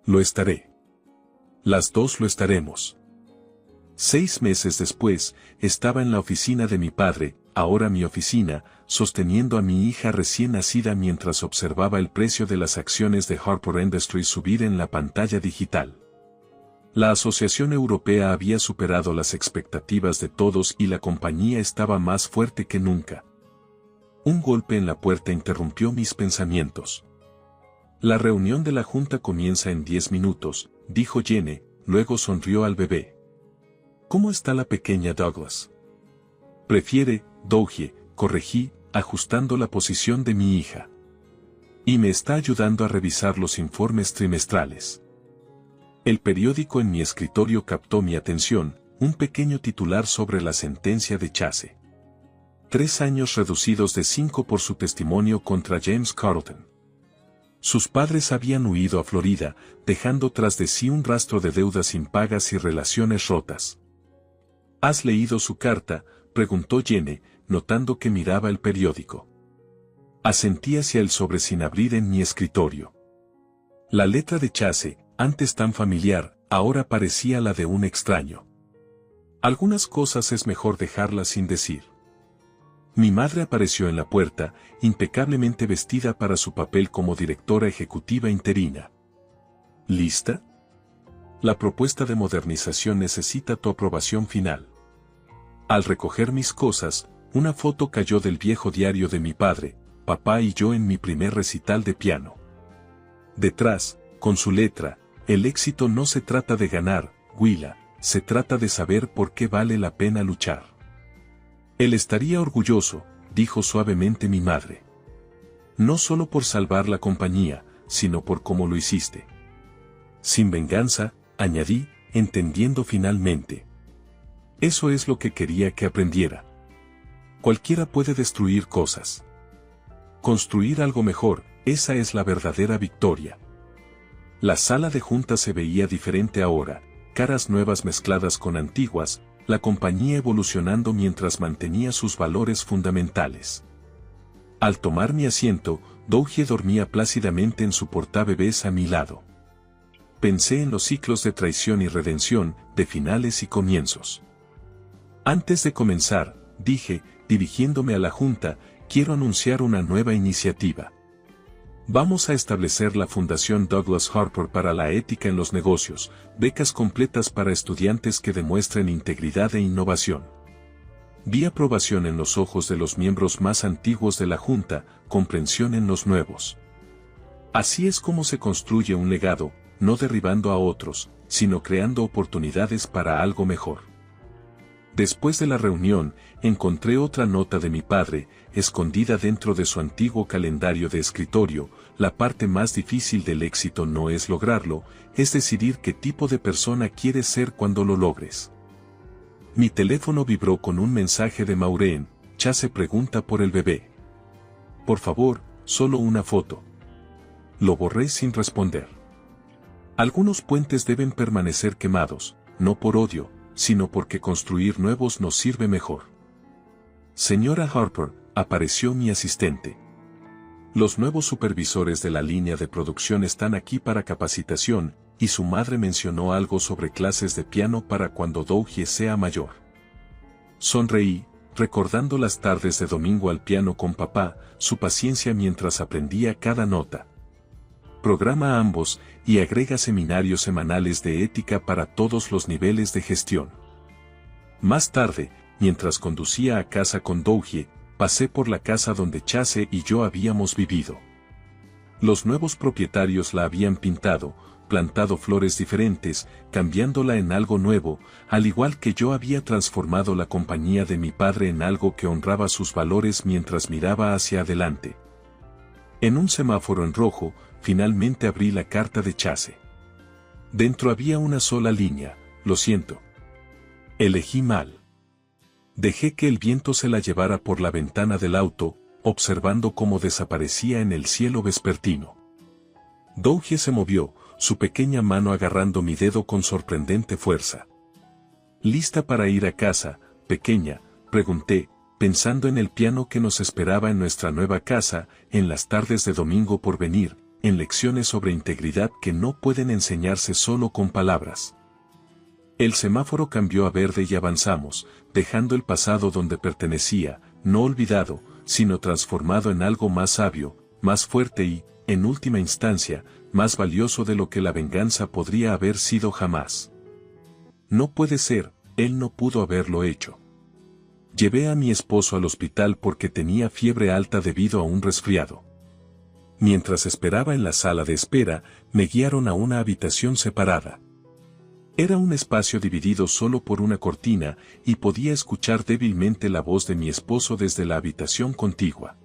Lo estaré. Las dos lo estaremos. 6 meses después, estaba en la oficina de mi padre, ahora mi oficina, sosteniendo a mi hija recién nacida mientras observaba el precio de las acciones de Harper Industries subir en la pantalla digital. La Asociación Europea había superado las expectativas de todos y la compañía estaba más fuerte que nunca. Un golpe en la puerta interrumpió mis pensamientos. La reunión de la junta comienza en 10 minutos, dijo Jenny, luego sonrió al bebé. ¿Cómo está la pequeña Douglas? Prefiere, Dougie, corregí, ajustando la posición de mi hija. Y me está ayudando a revisar los informes trimestrales. El periódico en mi escritorio captó mi atención, un pequeño titular sobre la sentencia de Chase. 3 años reducidos de 5 por su testimonio contra James Carlton. Sus padres habían huido a Florida, dejando tras de sí un rastro de deudas impagas y relaciones rotas. ¿Has leído su carta?, preguntó Jenny, notando que miraba el periódico. Asentí hacia el sobre sin abrir en mi escritorio. La letra de Chase, antes tan familiar, ahora parecía la de un extraño. Algunas cosas es mejor dejarlas sin decir. Mi madre apareció en la puerta, impecablemente vestida para su papel como directora ejecutiva interina. ¿Lista? La propuesta de modernización necesita tu aprobación final. Al recoger mis cosas, una foto cayó del viejo diario de mi padre, papá y yo en mi primer recital de piano. Detrás, con su letra, el éxito no se trata de ganar, Willa, se trata de saber por qué vale la pena luchar. Él estaría orgulloso, dijo suavemente mi madre. No solo por salvar la compañía, sino por cómo lo hiciste. Sin venganza, añadí, entendiendo finalmente. Eso es lo que quería que aprendiera. Cualquiera puede destruir cosas. Construir algo mejor, esa es la verdadera victoria. La sala de juntas se veía diferente ahora, caras nuevas mezcladas con antiguas, la compañía evolucionando mientras mantenía sus valores fundamentales. Al tomar mi asiento, Dougie dormía plácidamente en su portabebés a mi lado. Pensé en los ciclos de traición y redención, de finales y comienzos. Antes de comenzar, dije, dirigiéndome a la junta, quiero anunciar una nueva iniciativa. Vamos a establecer la Fundación Douglas Harper para la ética en los negocios, becas completas para estudiantes que demuestren integridad e innovación. Vi aprobación en los ojos de los miembros más antiguos de la Junta, comprensión en los nuevos. Así es como se construye un legado, no derribando a otros, sino creando oportunidades para algo mejor. Después de la reunión, encontré otra nota de mi padre, escondida dentro de su antiguo calendario de escritorio. La parte más difícil del éxito no es lograrlo, es decidir qué tipo de persona quieres ser cuando lo logres. Mi teléfono vibró con un mensaje de Maureen. Chase pregunta por el bebé. Por favor, solo una foto. Lo borré sin responder. Algunos puentes deben permanecer quemados, no por odio, sino porque construir nuevos nos sirve mejor. Señora Harper, apareció mi asistente. Los nuevos supervisores de la línea de producción están aquí para capacitación, y su madre mencionó algo sobre clases de piano para cuando Dougie sea mayor. Sonreí, recordando las tardes de domingo al piano con papá, su paciencia mientras aprendía cada nota. Programa ambos, y agrega seminarios semanales de ética para todos los niveles de gestión. Más tarde, mientras conducía a casa con Dougie, pasé por la casa donde Chase y yo habíamos vivido. Los nuevos propietarios la habían pintado, plantado flores diferentes, cambiándola en algo nuevo, al igual que yo había transformado la compañía de mi padre en algo que honraba sus valores mientras miraba hacia adelante. En un semáforo en rojo, finalmente abrí la carta de Chase. Dentro había una sola línea, lo siento. Elegí mal. Dejé que el viento se la llevara por la ventana del auto, observando cómo desaparecía en el cielo vespertino. Dougie se movió, su pequeña mano agarrando mi dedo con sorprendente fuerza. ¿Lista para ir a casa, pequeña?, pregunté, pensando en el piano que nos esperaba en nuestra nueva casa, en las tardes de domingo por venir, en lecciones sobre integridad que no pueden enseñarse solo con palabras. El semáforo cambió a verde y avanzamos, dejando el pasado donde pertenecía, no olvidado, sino transformado en algo más sabio, más fuerte y, en última instancia, más valioso de lo que la venganza podría haber sido jamás. No puede ser, él no pudo haberlo hecho. Llevé a mi esposo al hospital porque tenía fiebre alta debido a un resfriado. Mientras esperaba en la sala de espera, me guiaron a una habitación separada. Era un espacio dividido solo por una cortina, y podía escuchar débilmente la voz de mi esposo desde la habitación contigua.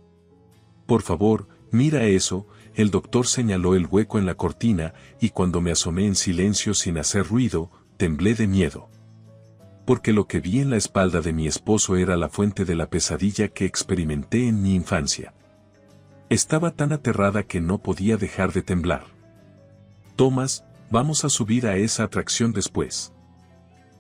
Por favor, mira eso, el doctor señaló el hueco en la cortina, y cuando me asomé en silencio sin hacer ruido, temblé de miedo. Porque lo que vi en la espalda de mi esposo era la fuente de la pesadilla que experimenté en mi infancia. Estaba tan aterrada que no podía dejar de temblar. Thomas, vamos a subir a esa atracción después.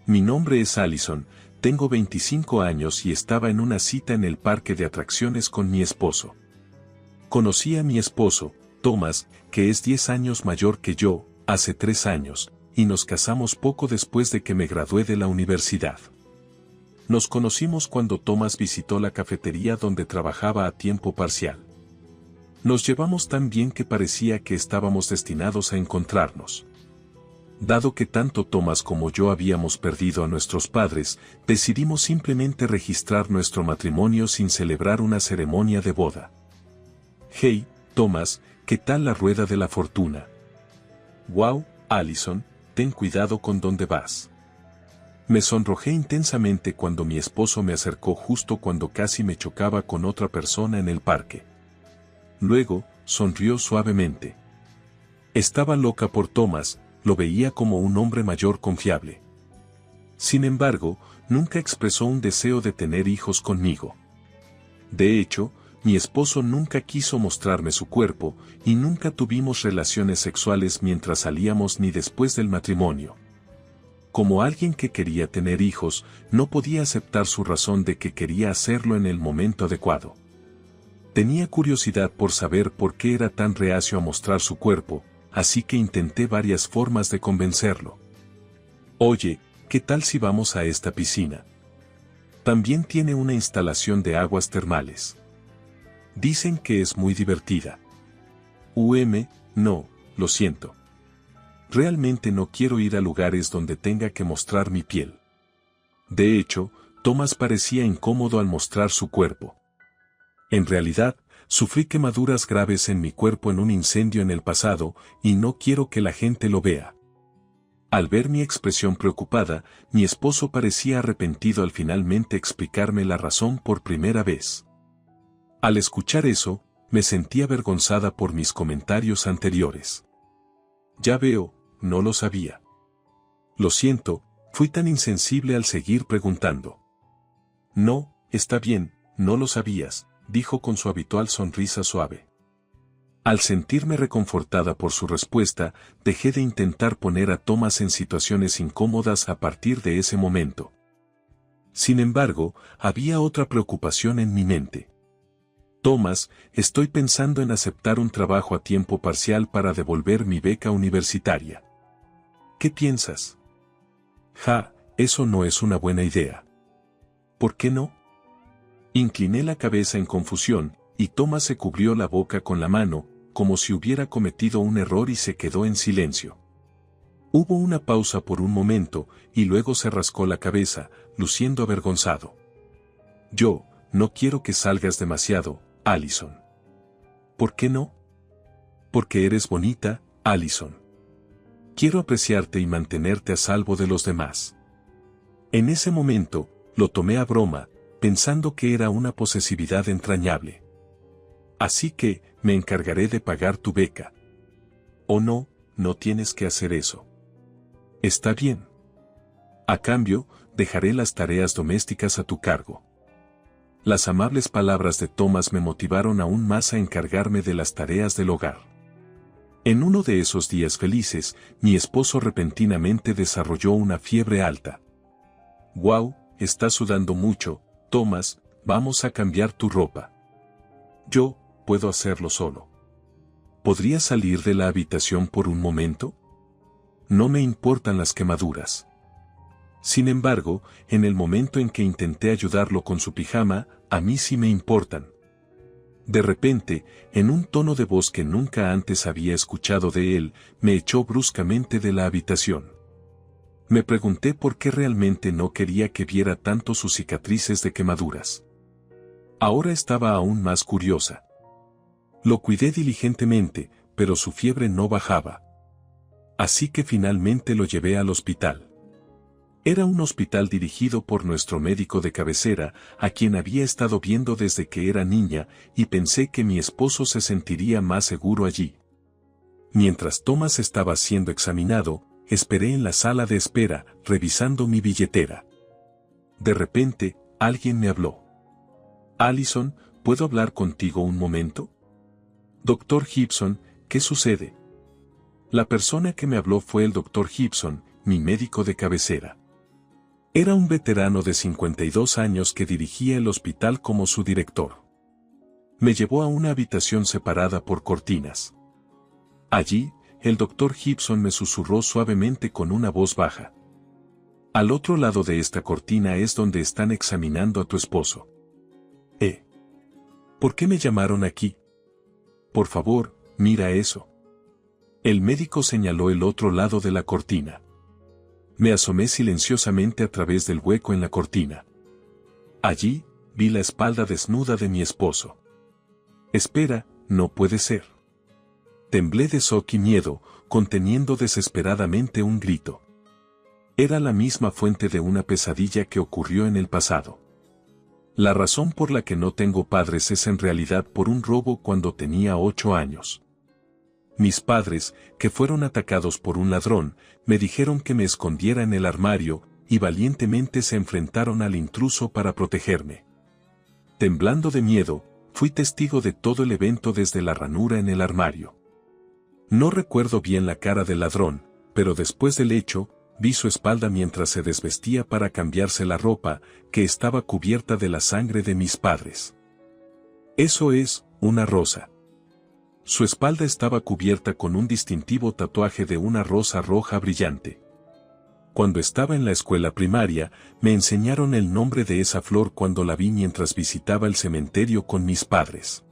Mi nombre es Allison, tengo 25 años y estaba en una cita en el parque de atracciones con mi esposo. Conocí a mi esposo, Thomas, que es 10 años mayor que yo, hace 3 años, y nos casamos poco después de que me gradué de la universidad. Nos conocimos cuando Thomas visitó la cafetería donde trabajaba a tiempo parcial. Nos llevamos tan bien que parecía que estábamos destinados a encontrarnos. Dado que tanto Thomas como yo habíamos perdido a nuestros padres, decidimos simplemente registrar nuestro matrimonio sin celebrar una ceremonia de boda. Hey, Thomas, ¿qué tal la rueda de la fortuna? Wow, Allison, ten cuidado con dónde vas. Me sonrojé intensamente cuando mi esposo me acercó justo cuando casi me chocaba con otra persona en el parque. Luego, sonrió suavemente. Estaba loca por Thomas, lo veía como un hombre mayor confiable. Sin embargo, nunca expresó un deseo de tener hijos conmigo. De hecho, mi esposo nunca quiso mostrarme su cuerpo, y nunca tuvimos relaciones sexuales mientras salíamos ni después del matrimonio. Como alguien que quería tener hijos, no podía aceptar su razón de que quería hacerlo en el momento adecuado. Tenía curiosidad por saber por qué era tan reacio a mostrar su cuerpo, así que intenté varias formas de convencerlo. Oye, ¿qué tal si vamos a esta piscina? También tiene una instalación de aguas termales. Dicen que es muy divertida. No, lo siento. Realmente no quiero ir a lugares donde tenga que mostrar mi piel. De hecho, Thomas parecía incómodo al mostrar su cuerpo. En realidad, sufrí quemaduras graves en mi cuerpo en un incendio en el pasado, y no quiero que la gente lo vea. Al ver mi expresión preocupada, mi esposo parecía arrepentido al finalmente explicarme la razón por primera vez. Al escuchar eso, me sentí avergonzada por mis comentarios anteriores. Ya veo, no lo sabía. Lo siento, fui tan insensible al seguir preguntando. No, está bien, no lo sabías, dijo con su habitual sonrisa suave. Al sentirme reconfortada por su respuesta, dejé de intentar poner a Thomas en situaciones incómodas a partir de ese momento. Sin embargo, había otra preocupación en mi mente. Thomas, estoy pensando en aceptar un trabajo a tiempo parcial para devolver mi beca universitaria. ¿Qué piensas? Eso no es una buena idea. ¿Por qué no? Incliné la cabeza en confusión, y Thomas se cubrió la boca con la mano, como si hubiera cometido un error y se quedó en silencio. Hubo una pausa por un momento, y luego se rascó la cabeza, luciendo avergonzado. Yo, no quiero que salgas demasiado, Allison. ¿Por qué no? Porque eres bonita, Allison. Quiero apreciarte y mantenerte a salvo de los demás. En ese momento, lo tomé a broma, pensando que era una posesividad entrañable. Así que, me encargaré de pagar tu beca. O no, no tienes que hacer eso. Está bien. A cambio, dejaré las tareas domésticas a tu cargo. Las amables palabras de Thomas me motivaron aún más a encargarme de las tareas del hogar. En uno de esos días felices, mi esposo repentinamente desarrolló una fiebre alta. Wow, estás sudando mucho, Thomas, vamos a cambiar tu ropa. Yo, puedo hacerlo solo. ¿Podría salir de la habitación por un momento? No me importan las quemaduras. Sin embargo, en el momento en que intenté ayudarlo con su pijama, a mí sí me importan. De repente, en un tono de voz que nunca antes había escuchado de él, me echó bruscamente de la habitación. Me pregunté por qué realmente no quería que viera tanto sus cicatrices de quemaduras. Ahora estaba aún más curiosa. Lo cuidé diligentemente, pero su fiebre no bajaba. Así que finalmente lo llevé al hospital. Era un hospital dirigido por nuestro médico de cabecera, a quien había estado viendo desde que era niña, y pensé que mi esposo se sentiría más seguro allí. Mientras Thomas estaba siendo examinado, esperé en la sala de espera, revisando mi billetera. De repente, alguien me habló. Allison, ¿puedo hablar contigo un momento? Dr. Gibson, ¿qué sucede? La persona que me habló fue el Dr. Gibson, mi médico de cabecera. Era un veterano de 52 años que dirigía el hospital como su director. Me llevó a una habitación separada por cortinas. Allí, el Dr. Gibson me susurró suavemente con una voz baja. Al otro lado de esta cortina es donde están examinando a tu esposo. ¿Por qué me llamaron aquí? Por favor, mira eso. El médico señaló el otro lado de la cortina. Me asomé silenciosamente a través del hueco en la cortina. Allí, vi la espalda desnuda de mi esposo. Espera, no puede ser. Temblé de shock y miedo, conteniendo desesperadamente un grito. Era la misma fuente de una pesadilla que ocurrió en el pasado. La razón por la que no tengo padres es en realidad por un robo cuando tenía 8 años. Mis padres, que fueron atacados por un ladrón, me dijeron que me escondiera en el armario, y valientemente se enfrentaron al intruso para protegerme. Temblando de miedo, fui testigo de todo el evento desde la ranura en el armario. No recuerdo bien la cara del ladrón, pero después del hecho, vi su espalda mientras se desvestía para cambiarse la ropa, que estaba cubierta de la sangre de mis padres. Eso es, una rosa. Su espalda estaba cubierta con un distintivo tatuaje de una rosa roja brillante. Cuando estaba en la escuela primaria, me enseñaron el nombre de esa flor cuando la vi mientras visitaba el cementerio con mis padres.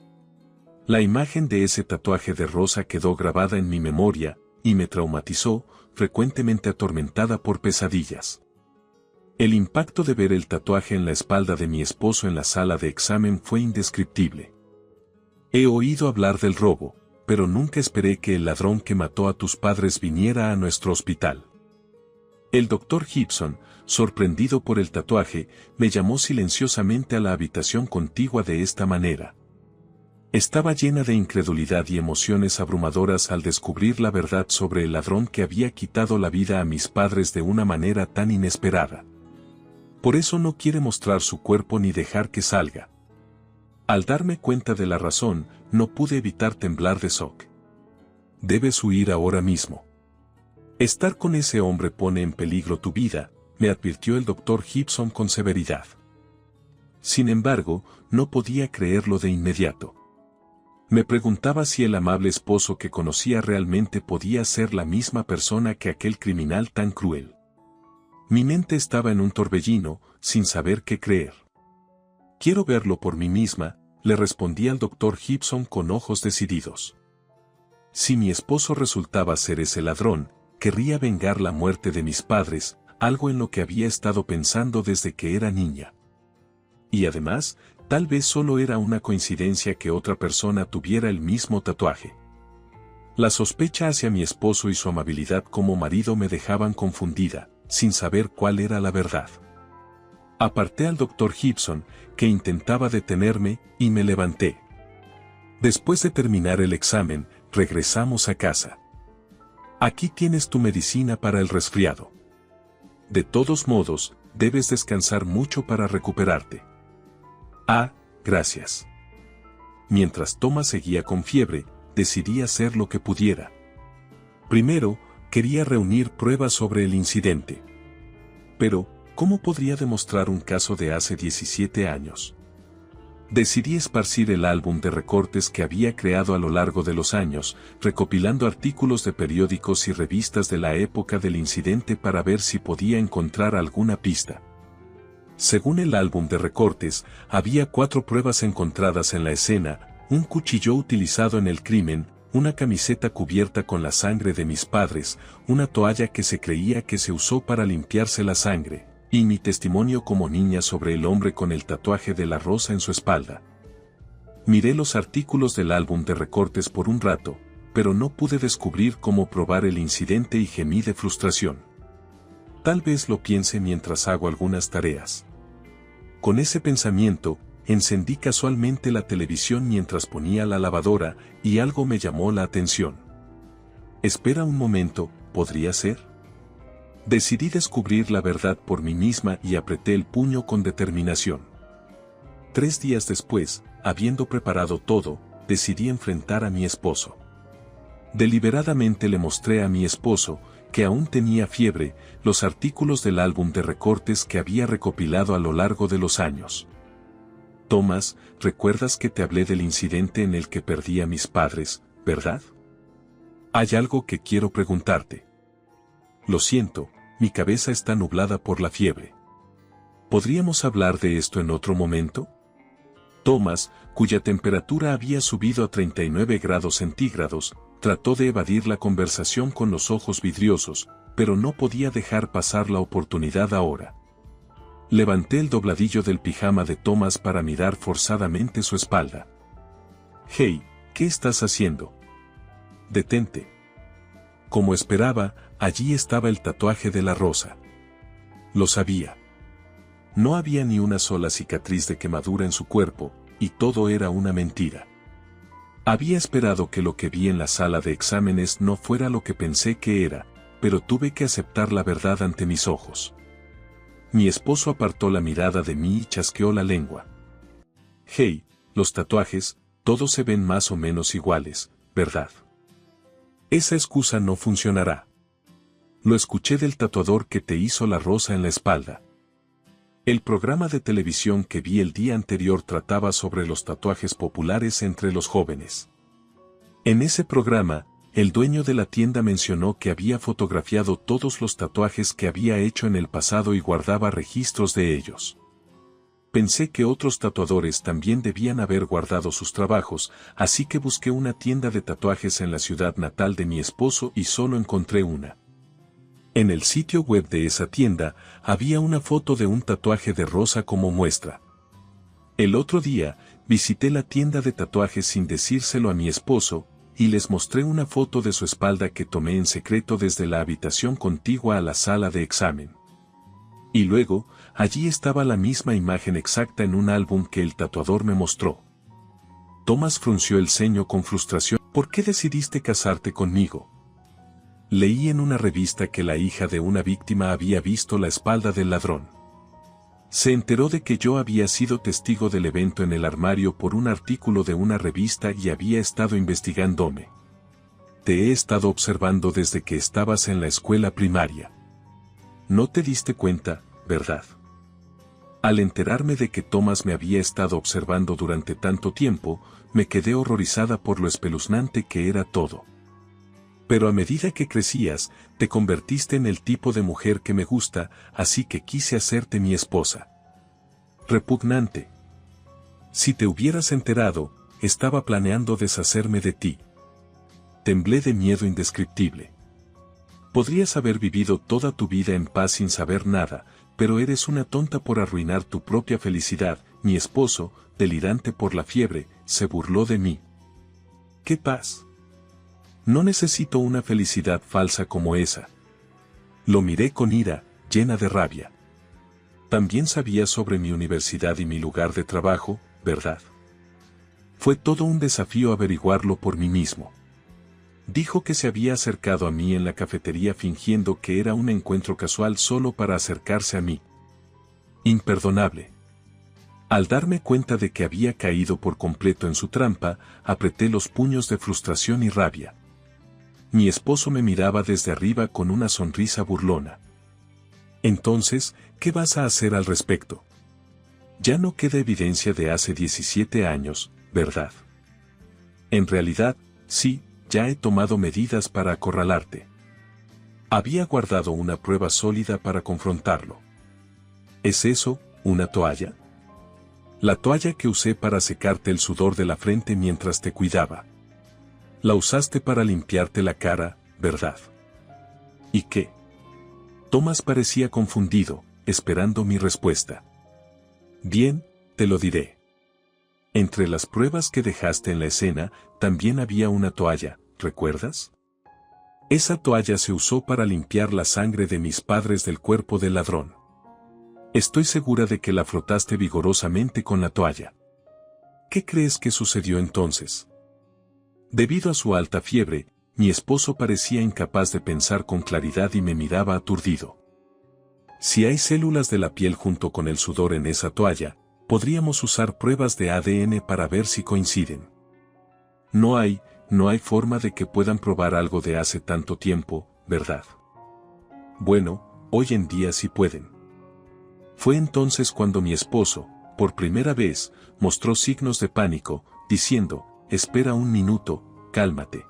La imagen de ese tatuaje de rosa quedó grabada en mi memoria, y me traumatizó, frecuentemente atormentada por pesadillas. El impacto de ver el tatuaje en la espalda de mi esposo en la sala de examen fue indescriptible. He oído hablar del robo, pero nunca esperé que el ladrón que mató a tus padres viniera a nuestro hospital. El doctor Gibson, sorprendido por el tatuaje, me llamó silenciosamente a la habitación contigua de esta manera. Estaba llena de incredulidad y emociones abrumadoras al descubrir la verdad sobre el ladrón que había quitado la vida a mis padres de una manera tan inesperada. Por eso no quiere mostrar su cuerpo ni dejar que salga. Al darme cuenta de la razón, no pude evitar temblar de shock. Debes huir ahora mismo. Estar con ese hombre pone en peligro tu vida, me advirtió el doctor Gibson con severidad. Sin embargo, no podía creerlo de inmediato. Me preguntaba si el amable esposo que conocía realmente podía ser la misma persona que aquel criminal tan cruel. Mi mente estaba en un torbellino, sin saber qué creer. Quiero verlo por mí misma, le respondí al doctor Gibson con ojos decididos. Si mi esposo resultaba ser ese ladrón, querría vengar la muerte de mis padres, algo en lo que había estado pensando desde que era niña. Y además, tal vez solo era una coincidencia que otra persona tuviera el mismo tatuaje. La sospecha hacia mi esposo y su amabilidad como marido me dejaban confundida, sin saber cuál era la verdad. Aparté al doctor Gibson, que intentaba detenerme, y me levanté. Después de terminar el examen, regresamos a casa. Aquí tienes tu medicina para el resfriado. De todos modos, debes descansar mucho para recuperarte. Ah, gracias. Mientras Thomas seguía con fiebre, decidí hacer lo que pudiera. Primero, quería reunir pruebas sobre el incidente. Pero, ¿cómo podría demostrar un caso de hace 17 años? Decidí esparcir el álbum de recortes que había creado a lo largo de los años, recopilando artículos de periódicos y revistas de la época del incidente para ver si podía encontrar alguna pista. Según el álbum de recortes, había 4 pruebas encontradas en la escena: un cuchillo utilizado en el crimen, una camiseta cubierta con la sangre de mis padres, una toalla que se creía que se usó para limpiarse la sangre, y mi testimonio como niña sobre el hombre con el tatuaje de la rosa en su espalda. Miré los artículos del álbum de recortes por un rato, pero no pude descubrir cómo probar el incidente y gemí de frustración. Tal vez lo piense mientras hago algunas tareas. Con ese pensamiento, encendí casualmente la televisión mientras ponía la lavadora, y algo me llamó la atención. Espera un momento, ¿podría ser? Decidí descubrir la verdad por mí misma y apreté el puño con determinación. 3 días después, habiendo preparado todo, decidí enfrentar a mi esposo. Deliberadamente le mostré a mi esposo, que aún tenía fiebre, los artículos del álbum de recortes que había recopilado a lo largo de los años. Thomas, ¿recuerdas que te hablé del incidente en el que perdí a mis padres, verdad? Hay algo que quiero preguntarte. Lo siento, mi cabeza está nublada por la fiebre. ¿Podríamos hablar de esto en otro momento? Thomas, cuya temperatura había subido a 39 grados centígrados, trató de evadir la conversación con los ojos vidriosos, pero no podía dejar pasar la oportunidad ahora. Levanté el dobladillo del pijama de Thomas para mirar forzadamente su espalda. «Hey, ¿qué estás haciendo? Detente». Como esperaba, allí estaba el tatuaje de la rosa. Lo sabía. No había ni una sola cicatriz de quemadura en su cuerpo, y todo era una mentira. Había esperado que lo que vi en la sala de exámenes no fuera lo que pensé que era, pero tuve que aceptar la verdad ante mis ojos. Mi esposo apartó la mirada de mí y chasqueó la lengua. «Hey, los tatuajes, todos se ven más o menos iguales, ¿verdad? Esa excusa no funcionará. Lo escuché del tatuador que te hizo la rosa en la espalda». El programa de televisión que vi el día anterior trataba sobre los tatuajes populares entre los jóvenes. En ese programa, el dueño de la tienda mencionó que había fotografiado todos los tatuajes que había hecho en el pasado y guardaba registros de ellos. Pensé que otros tatuadores también debían haber guardado sus trabajos, así que busqué una tienda de tatuajes en la ciudad natal de mi esposo y solo encontré una. En el sitio web de esa tienda, había una foto de un tatuaje de rosa como muestra. El otro día, visité la tienda de tatuajes sin decírselo a mi esposo, y les mostré una foto de su espalda que tomé en secreto desde la habitación contigua a la sala de examen. Y luego, allí estaba la misma imagen exacta en un álbum que el tatuador me mostró. Thomas frunció el ceño con frustración. «¿Por qué decidiste casarte conmigo?» Leí en una revista que la hija de una víctima había visto la espalda del ladrón. Se enteró de que yo había sido testigo del evento en el armario por un artículo de una revista y había estado investigándome. Te he estado observando desde que estabas en la escuela primaria. No te diste cuenta, ¿verdad? Al enterarme de que Thomas me había estado observando durante tanto tiempo, me quedé horrorizada por lo espeluznante que era todo. Pero a medida que crecías, te convertiste en el tipo de mujer que me gusta, así que quise hacerte mi esposa. Repugnante. Si te hubieras enterado, estaba planeando deshacerme de ti. Temblé de miedo indescriptible. Podrías haber vivido toda tu vida en paz sin saber nada, pero eres una tonta por arruinar tu propia felicidad. Mi esposo, delirante por la fiebre, se burló de mí. ¿Qué paz? No necesito una felicidad falsa como esa. Lo miré con ira, llena de rabia. También sabía sobre mi universidad y mi lugar de trabajo, ¿verdad? Fue todo un desafío averiguarlo por mí mismo. Dijo que se había acercado a mí en la cafetería fingiendo que era un encuentro casual solo para acercarse a mí. Imperdonable. Al darme cuenta de que había caído por completo en su trampa, apreté los puños de frustración y rabia. Mi esposo me miraba desde arriba con una sonrisa burlona. Entonces, ¿qué vas a hacer al respecto? Ya no queda evidencia de hace 17 años, ¿verdad? En realidad, sí, ya he tomado medidas para acorralarte. Había guardado una prueba sólida para confrontarlo. ¿Es eso, una toalla? La toalla que usé para secarte el sudor de la frente mientras te cuidaba. La usaste para limpiarte la cara, ¿verdad? ¿Y qué? Thomas parecía confundido, esperando mi respuesta. Bien, te lo diré. Entre las pruebas que dejaste en la escena, también había una toalla, ¿recuerdas? Esa toalla se usó para limpiar la sangre de mis padres del cuerpo del ladrón. Estoy segura de que la frotaste vigorosamente con la toalla. ¿Qué crees que sucedió entonces? Debido a su alta fiebre, mi esposo parecía incapaz de pensar con claridad y me miraba aturdido. Si hay células de la piel junto con el sudor en esa toalla, podríamos usar pruebas de ADN para ver si coinciden. No hay forma de que puedan probar algo de hace tanto tiempo, ¿verdad? Bueno, hoy en día sí pueden. Fue entonces cuando mi esposo, por primera vez, mostró signos de pánico, diciendo, espera un minuto, cálmate.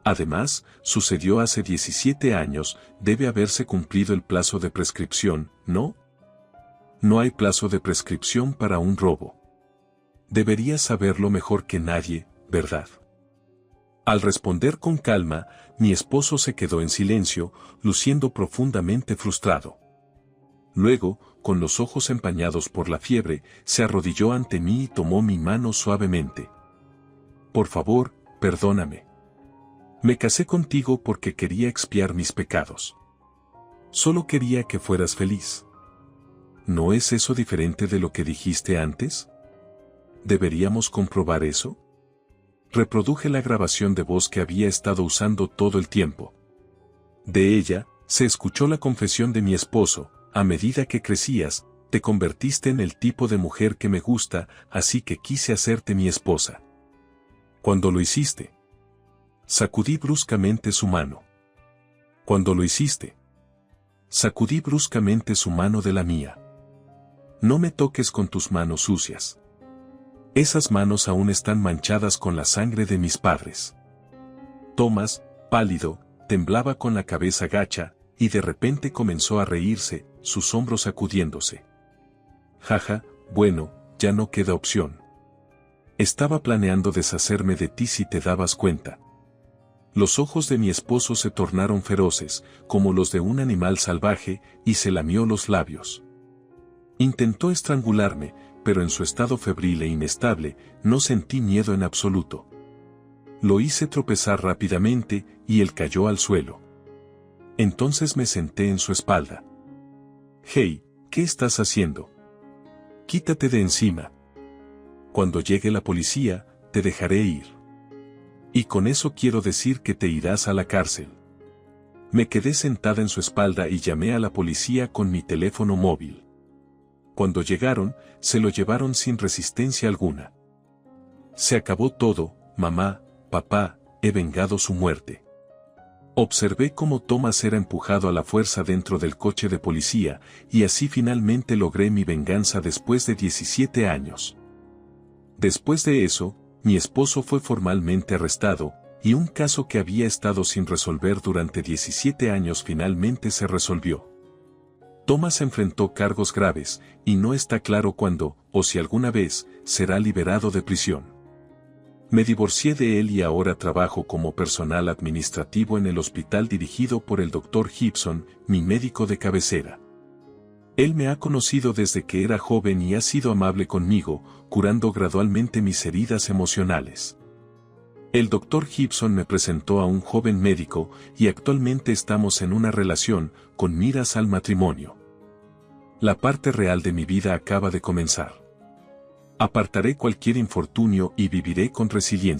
Además, sucedió hace 17 años, debe haberse cumplido el plazo de prescripción, ¿no? No hay plazo de prescripción para un robo. Deberías saberlo mejor que nadie, ¿verdad? Al responder con calma, mi esposo se quedó en silencio, luciendo profundamente frustrado. Luego, con los ojos empañados por la fiebre, se arrodilló ante mí y tomó mi mano suavemente. Por favor, perdóname. Me casé contigo porque quería expiar mis pecados. Solo quería que fueras feliz. ¿No es eso diferente de lo que dijiste antes? ¿Deberíamos comprobar eso? Reproduje la grabación de voz que había estado usando todo el tiempo. De ella, se escuchó la confesión de mi esposo: a medida que crecías, te convertiste en el tipo de mujer que me gusta, así que quise hacerte mi esposa. ¿Cuándo lo hiciste? Sacudí bruscamente su mano. ¿Cuándo lo hiciste? Sacudí bruscamente su mano de la mía. No me toques con tus manos sucias. Esas manos aún están manchadas con la sangre de mis padres. Tomás, pálido, temblaba con la cabeza gacha, y de repente comenzó a reírse, sus hombros sacudiéndose. Jaja, bueno, ya no queda opción. Estaba planeando deshacerme de ti si te dabas cuenta. Los ojos de mi esposo se tornaron feroces, como los de un animal salvaje, y se lamió los labios. Intentó estrangularme, pero en su estado febril e inestable, no sentí miedo en absoluto. Lo hice tropezar rápidamente, y él cayó al suelo. Entonces me senté en su espalda. Hey, ¿qué estás haciendo? Quítate de encima. Cuando llegue la policía, te dejaré ir. Y con eso quiero decir que te irás a la cárcel. Me quedé sentada en su espalda y llamé a la policía con mi teléfono móvil. Cuando llegaron, se lo llevaron sin resistencia alguna. Se acabó todo, mamá, papá, he vengado su muerte. Observé cómo Tomás era empujado a la fuerza dentro del coche de policía, y así finalmente logré mi venganza después de 17 años. Después de eso, mi esposo fue formalmente arrestado, y un caso que había estado sin resolver durante 17 años finalmente se resolvió. Tomás enfrentó cargos graves, y no está claro cuándo, o si alguna vez, será liberado de prisión. Me divorcié de él y ahora trabajo como personal administrativo en el hospital dirigido por el Dr. Gibson, mi médico de cabecera. Él me ha conocido desde que era joven y ha sido amable conmigo, curando gradualmente mis heridas emocionales. El Dr. Gibson me presentó a un joven médico y actualmente estamos en una relación, con miras al matrimonio. La parte real de mi vida acaba de comenzar. Apartaré cualquier infortunio y viviré con resiliencia.